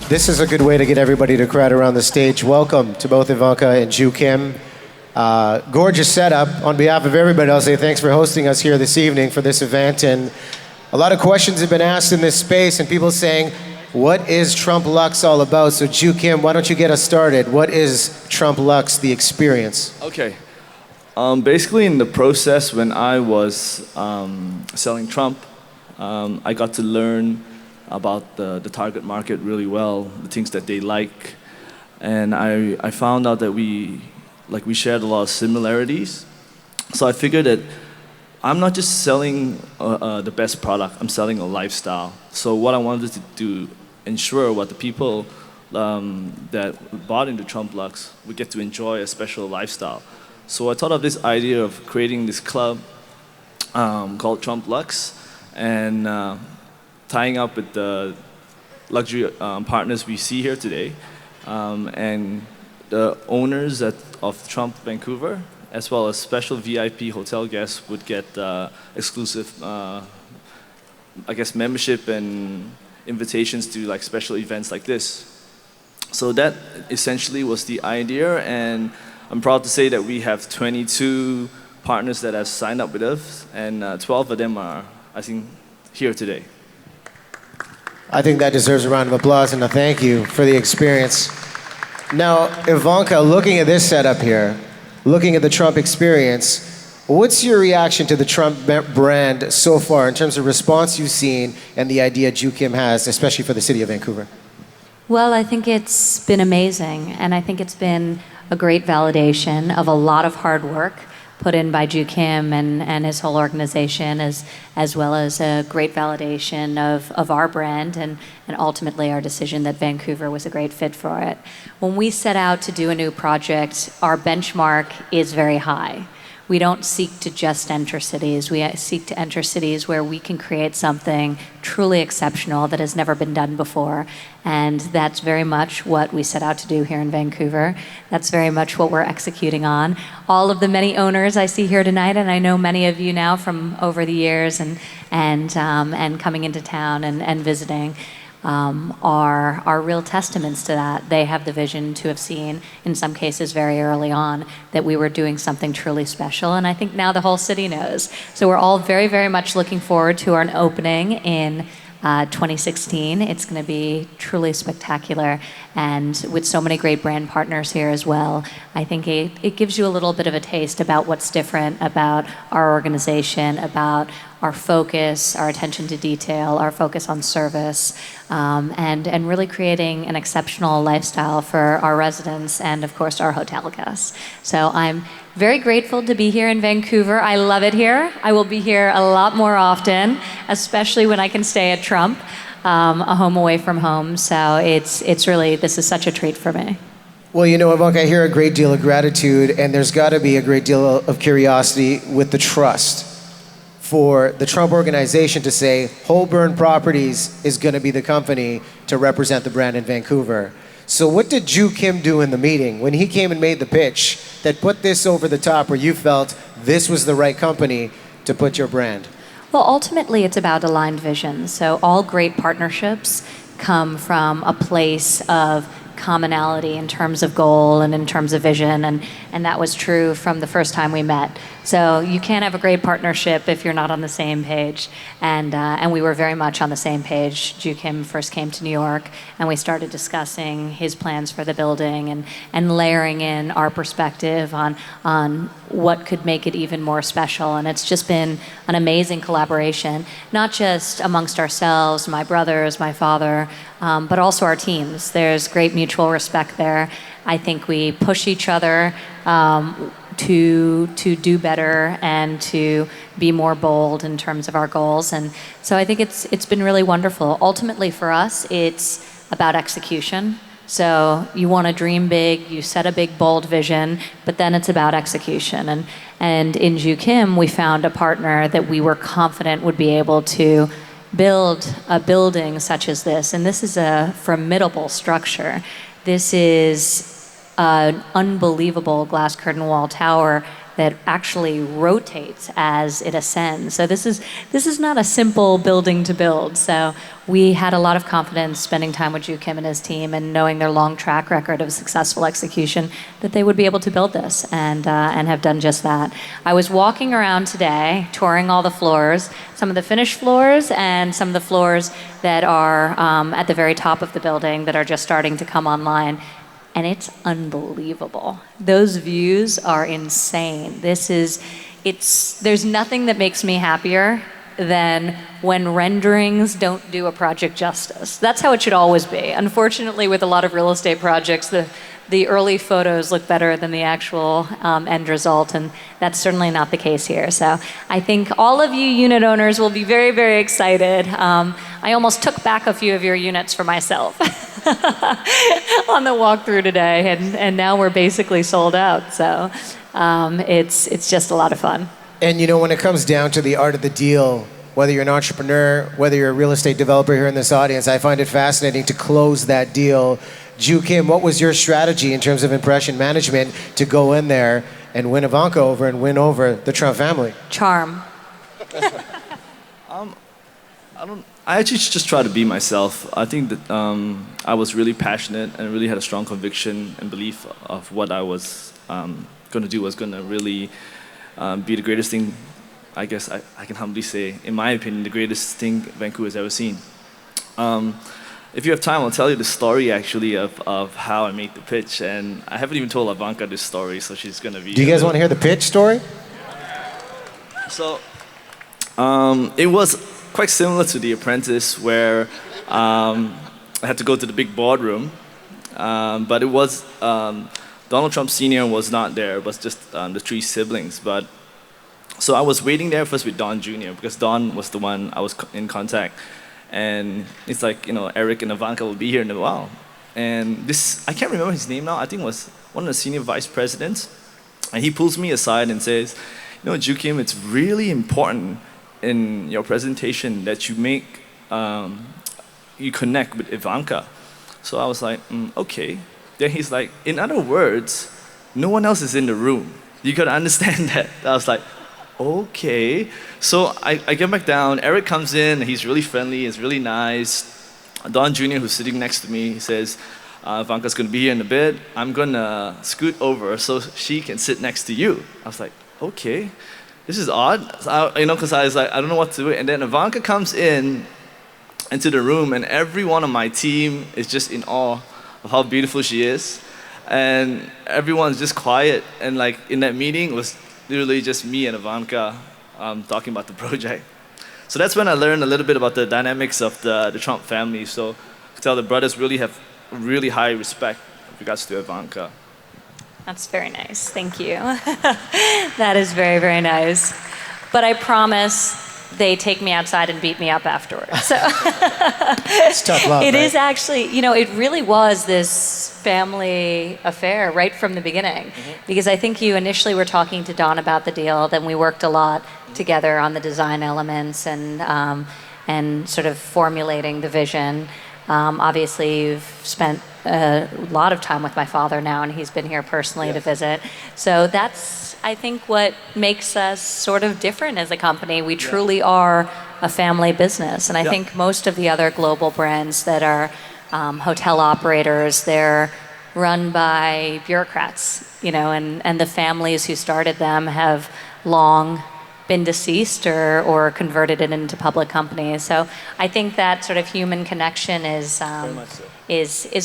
This is a good way to get everybody to crowd around the stage. Welcome to both Ivanka and Ju Kim. Gorgeous setup. On behalf of everybody, I'll say thanks for hosting us here this evening for this event. And a lot of questions have been asked in this space, and people saying, what is Trump Luxe all about? So Ju Kim, why don't you get us started? What is Trump Luxe, the experience? Okay. Basically, in the process when I was selling Trump, I got to learn about the target market really well, the things that they like. And I found out that we shared a lot of similarities. So I figured that I'm not just selling the best product, I'm selling a lifestyle. So what I wanted to do, ensure what the people that bought into Trump Luxe would get to enjoy a special lifestyle. So I thought of this idea of creating this club called Trump Luxe, and tying up with the luxury partners we see here today, and the owners of Trump Vancouver, as well as special VIP hotel guests would get exclusive, membership and invitations to like special events like this. So that essentially was the idea, and I'm proud to say that we have 22 partners that have signed up with us, and 12 of them are, I think, here today. I think that deserves a round of applause and a thank you for the experience. Now, Ivanka, looking at this setup here, looking at the Trump experience, what's your reaction to the Trump brand so far in terms of response you've seen and the idea Ju Kim has, especially for the city of Vancouver? Well, I think it's been amazing, and I think it's been a great validation of a lot of hard work put in by Ju Kim and his whole organization, as well as a great validation of our brand and ultimately our decision that Vancouver was a great fit for it. When we set out to do a new project, our benchmark is very high. We don't seek to just enter cities. We seek to enter cities where we can create something truly exceptional that has never been done before. And that's very much what we set out to do here in Vancouver. That's very much what we're executing on. All of the many owners I see here tonight, and I know many of you now from over the years and coming into town and visiting, are real testaments to that. They have the vision to have seen, in some cases very early on, that we were doing something truly special, and I think now the whole city knows. So we're all very, very much looking forward to our opening in 2016. It's going to be truly spectacular, and with so many great brand partners here as well, I think it gives you a little bit of a taste about what's different about our organization, about our focus, our attention to detail, our focus on service, and really creating an exceptional lifestyle for our residents and, of course, our hotel guests. So I'm very grateful to be here in Vancouver. I love it here. I will be here a lot more often, especially when I can stay at Trump, a home away from home. So it's really, this is such a treat for me. Well, you know, Ivanka, I hear a great deal of gratitude, and there's got to be a great deal of curiosity with the trust for the Trump organization to say Holborn Properties is going to be the company to represent the brand in Vancouver. So what did Ju Kim do in the meeting when he came and made the pitch that put this over the top, where you felt this was the right company to put your brand? Well, ultimately, it's about aligned vision. So all great partnerships come from a place of commonality in terms of goal and in terms of vision, and that was true from the first time we met. So you can't have a great partnership if you're not on the same page, and we were very much on the same page. Ju Kim first came to New York, and we started discussing his plans for the building and layering in our perspective on what could make it even more special. And it's just been an amazing collaboration, not just amongst ourselves, my brothers, my father, but also our teams. There's great mutual respect there. I think we push each other to do better and to be more bold in terms of our goals. And so I think it's been really wonderful. Ultimately for us, it's about execution. So you want to dream big, you set a big, bold vision, but then it's about execution. And in Ju Kim, we found a partner that we were confident would be able to build a building such as this. And this is a formidable structure. This is an unbelievable glass curtain wall tower that actually rotates as it ascends. So this is not a simple building to build. So we had a lot of confidence spending time with Ju Kim and his team and knowing their long track record of successful execution that they would be able to build this and have done just that. I was walking around today, touring all the floors, some of the finished floors and some of the floors that are at the very top of the building that are just starting to come online. And it's unbelievable. Those views are insane. There's nothing that makes me happier than when renderings don't do a project justice. That's how it should always be. Unfortunately, with a lot of real estate projects, the early photos look better than the actual end result, and that's certainly not the case here. So I think all of you unit owners will be very, very excited. I almost took back a few of your units for myself on the walkthrough today, and now we're basically sold out. So it's just a lot of fun. And when it comes down to the art of the deal, whether you're an entrepreneur, whether you're a real estate developer here in this audience, I find it fascinating to close that deal. Ju Kim, what was your strategy in terms of impression management to go in there and win Ivanka over and win over the Trump family? Charm. I actually just try to be myself. I think that I was really passionate and really had a strong conviction and belief of what I was going to do was going to really be the greatest thing, I guess I can humbly say, in my opinion, the greatest thing Vancouver's ever seen. If you have time, I'll tell you the story actually of how I made the pitch, and I haven't even told Ivanka this story, so she's going to be... Do you guys want to hear the pitch story? So, it was quite similar to The Apprentice, where I had to go to the big boardroom, but it was... Donald Trump Sr. was not there, it was just the three siblings. So I was waiting there first with Don Jr. because Don was the one I was in contact. And it's like, Eric and Ivanka will be here in a while. And this, I can't remember his name now, I think it was one of the senior vice presidents. And he pulls me aside and says, Ju Kim, it's really important in your presentation that you you connect with Ivanka. So I was like, okay. Then he's like, in other words, no one else is in the room. You gotta understand that. I was like, okay. So I get back down, Eric comes in, he's really friendly, he's really nice. Don Jr., who's sitting next to me, he says, Ivanka's gonna be here in a bit. I'm gonna scoot over so she can sit next to you. I was like, okay, this is odd. Because I was like, I don't know what to do. And then Ivanka comes into the room, and every one of my team is just in awe of how beautiful she is. And everyone's just quiet. And in that meeting, it was literally just me and Ivanka talking about the project. So that's when I learned a little bit about the dynamics of the Trump family. So I could tell the brothers really have really high respect with regards to Ivanka. That's very nice. Thank you. That is very, very nice. But I promise they take me outside and beat me up afterwards. So it's tough love, It right? is actually, it really was this family affair right from the beginning. Because I think you initially were talking to Don about the deal, then we worked a lot together on the design elements and sort of formulating the vision. Obviously, you've spent a lot of time with my father now, and he's been here personally to visit. So that's, I think, what makes us sort of different as a company. We truly are a family business, and I think most of the other global brands that are hotel operators, they're run by bureaucrats, and the families who started them have long been deceased or converted it into public companies. So I think that sort of human connection is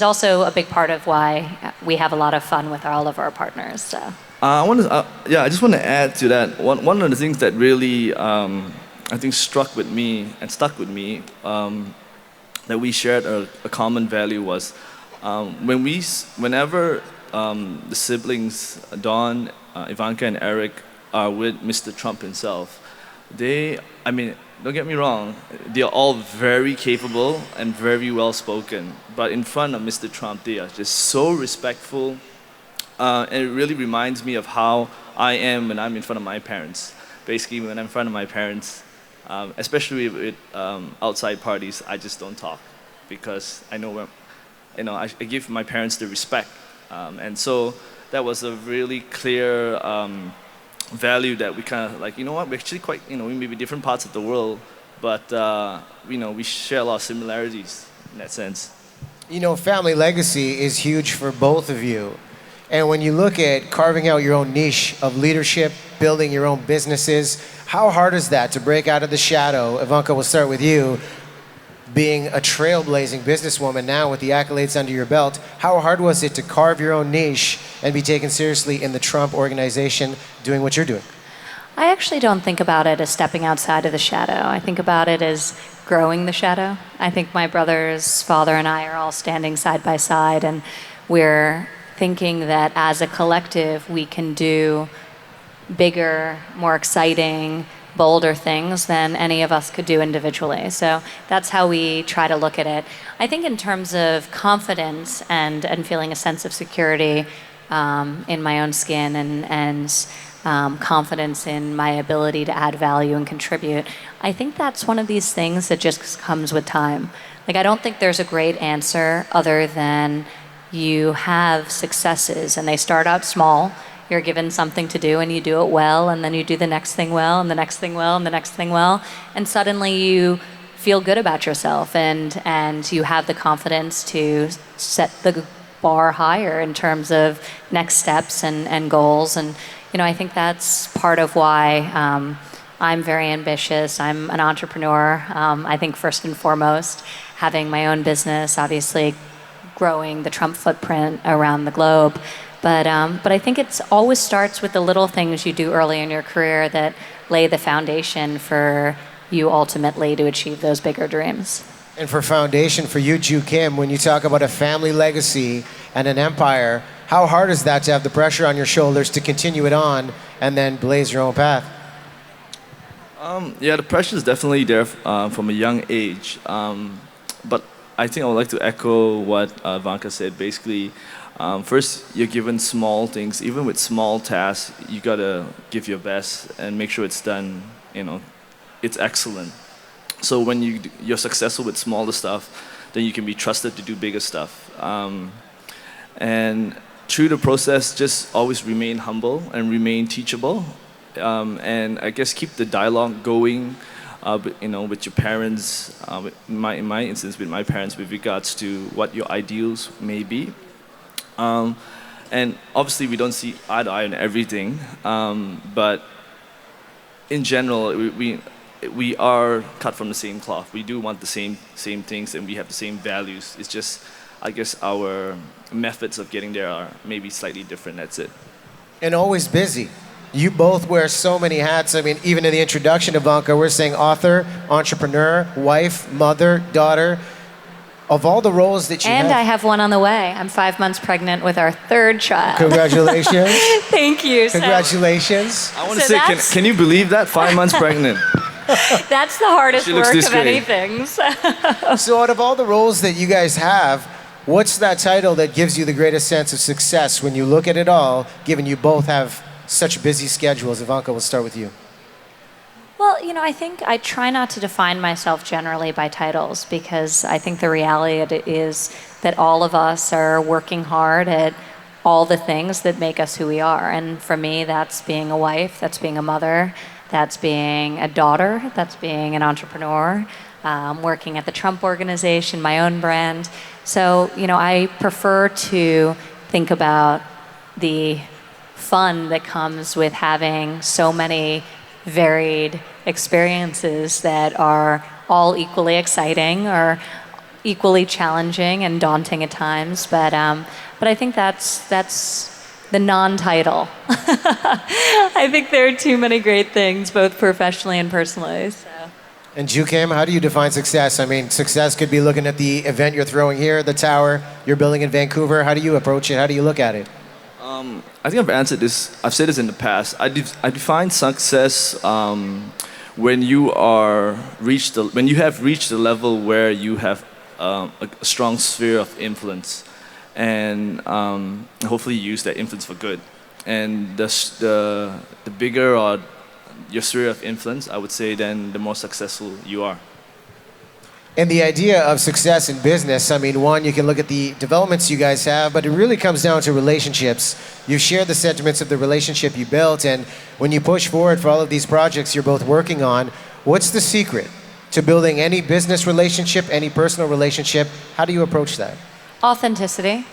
also a big part of why we have a lot of fun with all of our partners. So. I just want to add to that. One of the things that really I think struck with me and stuck with me that we shared a common value was whenever the siblings Don, Ivanka, and Eric are with Mr. Trump himself, don't get me wrong, they are all very capable and very well spoken. But in front of Mr. Trump, they are just so respectful. And it really reminds me of how I am when I'm in front of my parents. Basically, when I'm in front of my parents, especially with outside parties, I just don't talk because I know I give my parents the respect. And so that was a really clear value that we kind of like, you know what, we're actually quite, we may be different parts of the world, but, we share a lot of similarities in that sense. You know, family legacy is huge for both of you. And when you look at carving out your own niche of leadership, building your own businesses, how hard is that to break out of the shadow? Ivanka, we'll start with you. Being a trailblazing businesswoman now with the accolades under your belt, how hard was it to carve your own niche and be taken seriously in the Trump organization doing what you're doing? I actually don't think about it as stepping outside of the shadow. I think about it as growing the shadow. I think my brother's father and I are all standing side by side, and we're thinking that as a collective we can do bigger, more exciting, bolder things than any of us could do individually. So that's how we try to look at it. I think in terms of confidence and feeling a sense of security in my own skin and confidence in my ability to add value and contribute, I think that's one of these things that just comes with time. Like, I don't think there's a great answer other than you have successes and they start out small. You're given something to do and you do it well, and then you do the next thing well, and the next thing well, and the next thing well, and suddenly you feel good about yourself and you have the confidence to set the bar higher in terms of next steps and goals. And I think that's part of why I'm very ambitious. I'm an entrepreneur. I think first and foremost, having my own business, obviously growing the Trump footprint around the globe. But I think it always starts with the little things you do early in your career that lay the foundation for you ultimately to achieve those bigger dreams. And for foundation, for you, Ju Kim, when you talk about a family legacy and an empire, how hard is that to have the pressure on your shoulders to continue it on and then blaze your own path? Yeah, the pressure is definitely there from a young age. But I think I would like to echo what Ivanka said. Basically, first, you're given small things. Even with small tasks, you gotta give your best and make sure it's done. It's excellent. So when you're successful with smaller stuff, then you can be trusted to do bigger stuff. And through the process, just always remain humble and remain teachable. And I guess keep the dialogue going. With your parents. In my instance, with my parents, with regards to what your ideals may be. And obviously we don't see eye to eye on everything, but in general we are cut from the same cloth. We do want the same things and we have the same values. It's just, I guess, our methods of getting there are maybe slightly different. That's it. And always busy. You both wear so many hats. I mean, even in the introduction, Ivanka, we're saying author, entrepreneur, wife, mother, daughter. Of all the roles that you have... And I have one on the way. I'm 5 months pregnant with our third child. Congratulations. Thank you. Congratulations. I want to say, can you believe that? 5 months pregnant. That's the hardest work of great. anything. So out of all the roles that you guys have, what's that title that gives you the greatest sense of success when you look at it all, given you both have such busy schedules? Ivanka, we'll start with you. Well, I think I try not to define myself generally by titles, because I think the reality is that all of us are working hard at all the things that make us who we are. And for me, that's being a wife, that's being a mother, that's being a daughter, that's being an entrepreneur, working at the Trump organization, my own brand. So, I prefer to think about the fun that comes with having so many varied experiences that are all equally exciting or equally challenging and daunting at times. But I think that's the non-title. I think there are too many great things, both professionally and personally. So. And Ju Kim, how do you define success? I mean, success could be looking at the event you're throwing here, the tower you're building in Vancouver. How do you approach it? How do you look at it? I think I've answered this. I've said this in the past. I define success when you have reached the level where you have a strong sphere of influence, and hopefully use that influence for good. And the bigger your sphere of influence, I would say, then the more successful you are. And the idea of success in business, I mean, one, you can look at the developments you guys have, but it really comes down to relationships. You've shared the sentiments of the relationship you built, and when you push forward for all of these projects you're both working on, what's the secret to building any business relationship, any personal relationship? How do you approach that? Authenticity.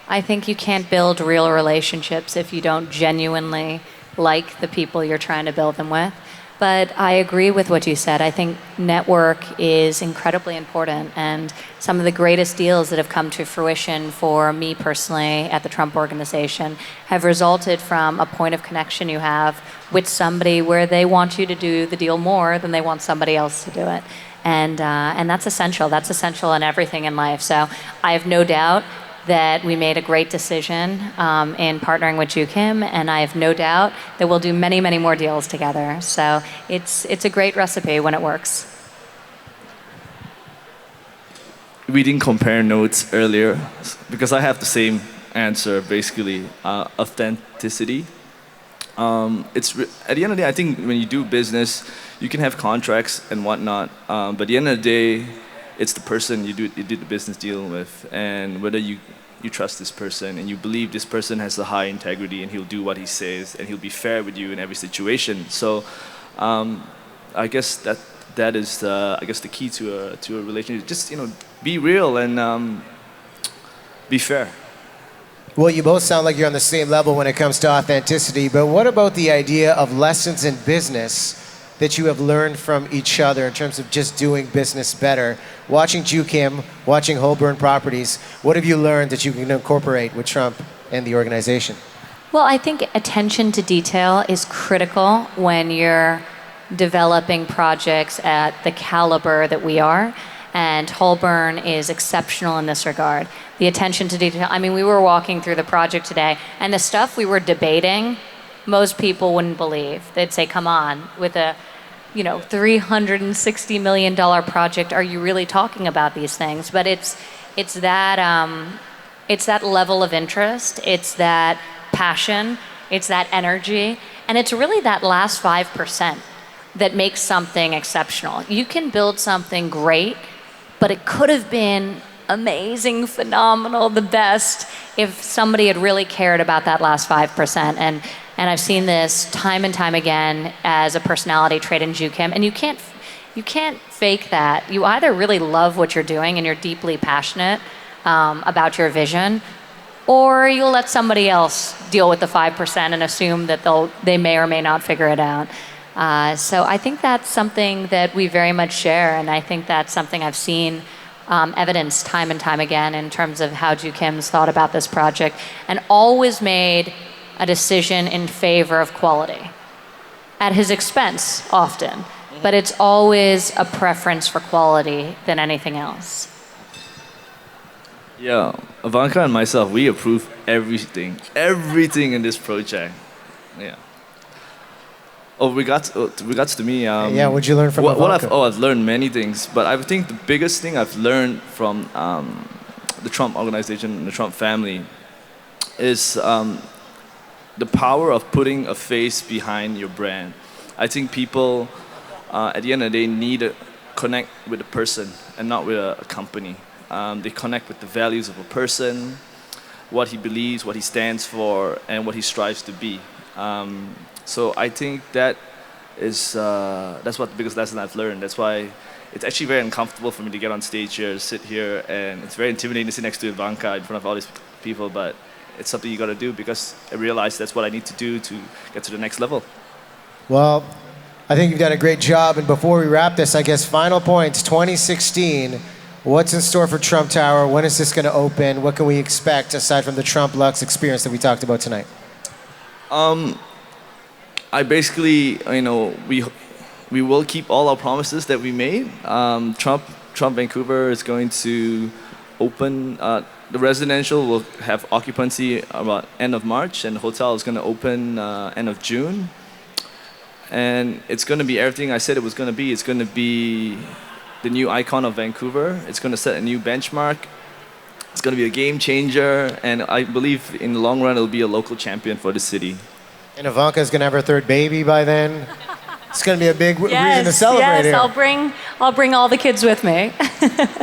I think you can't build real relationships if you don't genuinely like the people you're trying to build them with. But I agree with what you said. I think network is incredibly important, and some of the greatest deals that have come to fruition for me personally at the Trump Organization have resulted from a point of connection you have with somebody where they want you to do the deal more than they want somebody else to do it. And that's essential. That's essential in everything in life. So I have no doubt that we made a great decision in partnering with Ju Kim, and I have no doubt that we'll do many, many more deals together. So it's a great recipe when it works. We didn't compare notes earlier because I have the same answer, basically, authenticity. At the end of the day, I think when you do business, you can have contracts and whatnot, but at the end of the day, it's the person you did the business deal with, and whether you trust this person and you believe this person has a high integrity and he'll do what he says and he'll be fair with you in every situation. So I guess that is the key to a relationship. Just be real and be fair. Well, you both sound like you're on the same level when it comes to authenticity, but what about the idea of lessons in business that you have learned from each other in terms of just doing business better? Watching Ju Kim, watching Holborn Properties, what have you learned that you can incorporate with Trump and the organization? Well, I think attention to detail is critical when you're developing projects at the caliber that we are. And Holborn is exceptional in this regard. The attention to detail. I mean, we were walking through the project today, and the stuff we were debating, most people wouldn't believe. They'd say, come on, with a $360 million project, are you really talking about these things? But it's that level of interest, it's that passion, it's that energy, and it's really that last 5% that makes something exceptional. You can build something great, but it could have been amazing, phenomenal, the best, if somebody had really cared about that last 5%. And I've seen this time and time again as a personality trait in Ju Kim, and you can't fake that. You either really love what you're doing and you're deeply passionate about your vision, or you'll let somebody else deal with the 5% and assume that they may or may not figure it out. So I think that's something that we very much share, and I think that's something I've seen evidenced time and time again in terms of how Ju Kim's thought about this project, and always made a decision in favor of quality. At his expense, often, but it's always a preference for quality than anything else. Yeah, Ivanka and myself, we approve everything in this project. Yeah. Oh, regards to me. Yeah, what'd you learn from Ivanka? I've learned many things, but I think the biggest thing I've learned from the Trump organization and the Trump family is the power of putting a face behind your brand. I think people, at the end of the day, need to connect with a person and not with a company. They connect with the values of a person, what he believes, what he stands for, and what he strives to be. So I think that's what the biggest lesson I've learned. That's why it's actually very uncomfortable for me to get on stage here, sit here, and it's very intimidating to sit next to Ivanka in front of all these people, but it's something you got to do because I realize that's what I need to do to get to the next level. Well, I think you've done a great job, and before we wrap this, I guess final points, 2016, what's in store for Trump Tower? When is this going to open? What can we expect aside from the Trump Luxe experience that we talked about tonight? I basically, we will keep all our promises that we made. Trump Vancouver is going to open. The residential will have occupancy about end of March, and the hotel is going to open end of June. And it's going to be everything I said it was going to be. It's going to be the new icon of Vancouver. It's going to set a new benchmark. It's going to be a game changer, and I believe in the long run it'll be a local champion for the city. And Ivanka's going to have her third baby by then. It's going to be a big reason to celebrate yes, here. I'll bring all the kids with me.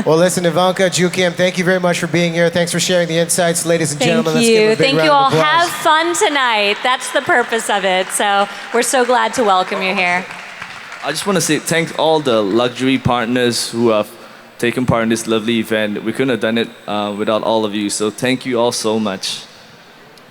Well, listen, Ivanka, Ju Kim, thank you very much for being here. Thanks for sharing the insights, ladies and Thank gentlemen. you. Let's give them a big Thank round you of all. applause. Have fun tonight. That's the purpose of it. So we're so glad to welcome you here. I just want to say thank all the luxury partners who have taken part in this lovely event. We couldn't have done it without all of you. So thank you all so much.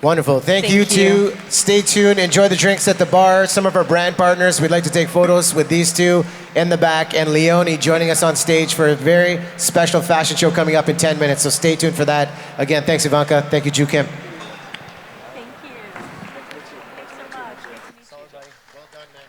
Wonderful. Thank Thank you you. too. Stay tuned. Enjoy the drinks at the bar. Some of our brand partners, we'd like to take photos with these two in the back, and Leonie joining us on stage for a very special fashion show coming up in 10 minutes. So stay tuned for that. Again, thanks Ivanka. Thank you, Ju Kim. Thank you. Thanks so much. Nice to meet you. Well done, man.